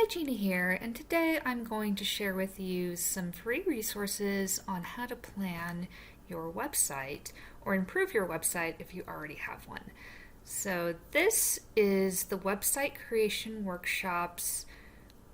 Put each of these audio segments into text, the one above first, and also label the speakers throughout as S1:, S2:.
S1: Hi, Gina here, and today I'm going to share with you some free resources on how to plan your website or improve your website if you already have one. So this is the Website Creation Workshop's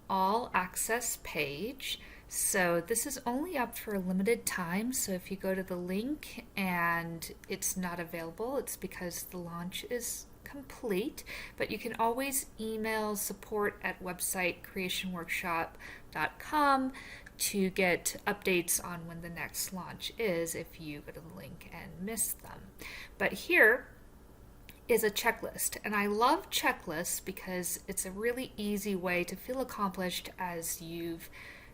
S1: all access page. So this is only up for a limited time, so if you go to the link and it's not available, it's because the launch is complete, but you can always email support@websitecreationworkshop.com to get updates on when the next launch is if you go to the link and miss them. But here is a checklist, and I love checklists because it's a really easy way to feel accomplished as you've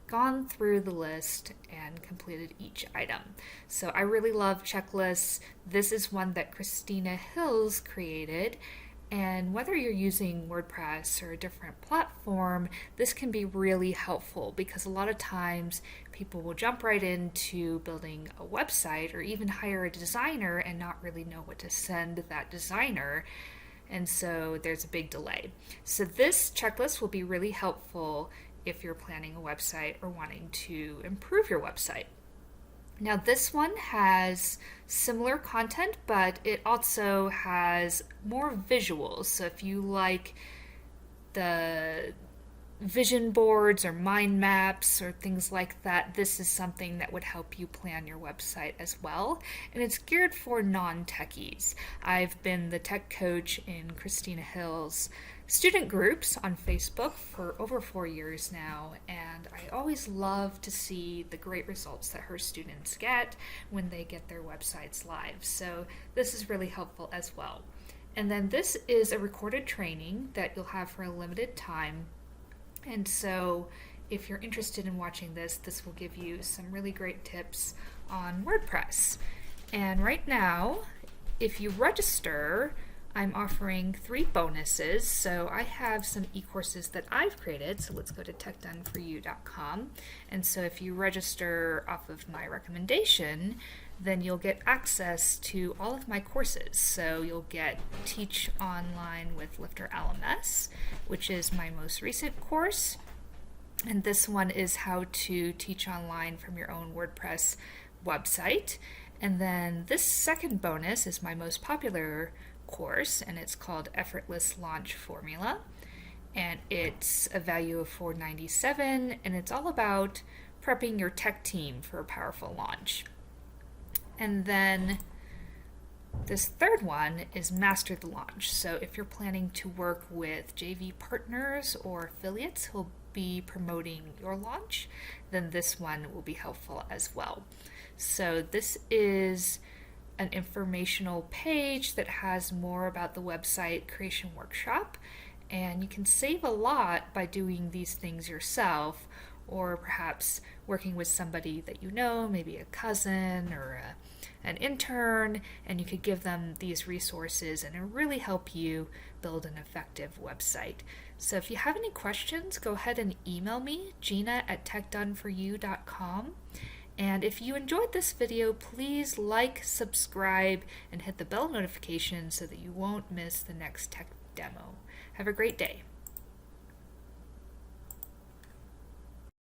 S1: gone through the list and completed each item. So I really love checklists. This is one that Christina Hills created, and whether you're using WordPress or a different platform, this can be really helpful because a lot of times people will jump right into building a website or even hire a designer and not really know what to send that designer. And so there's a big delay. So this checklist will be really helpful if you're planning a website or wanting to improve your website. Now this one has similar content, but it also has more visuals. So if you like the vision boards or mind maps or things like that, this is something that would help you plan your website as well. And it's geared for non-techies. I've been the tech coach in Christina Hill's student groups on Facebook for over 4 years now, and I always love to see the great results that her students get when they get their websites live. So this is really helpful as well. And then this is a recorded training that you'll have for a limited time. And so if you're interested in watching this, this will give you some really great tips on WordPress. And right now, if you register, I'm offering 3 bonuses. So I have some e-courses that I've created. So let's go to techdoneforyou.com. And so if you register off of my recommendation, then you'll get access to all of my courses. So you'll get Teach Online with Lifter LMS, which is my most recent course. And this one is how to teach online from your own WordPress website. And then this second bonus is my most popular course, and it's called Effortless Launch Formula. And it's a value of $497, and it's all about prepping your tech team for a powerful launch. And then this third one is Master the Launch. So if you're planning to work with JV partners or affiliates who'll be promoting your launch, then this one will be helpful as well. So this is an informational page that has more about the Website Creation Workshop, and you can save a lot by doing these things yourself, or perhaps working with somebody that you know, maybe a cousin or an intern, and you could give them these resources and it'll really help you build an effective website. So if you have any questions, go ahead and email me, gina@techdoneforyou.com. And if you enjoyed this video, please like, subscribe, and hit the bell notification so that you won't miss the next tech demo. Have a great day.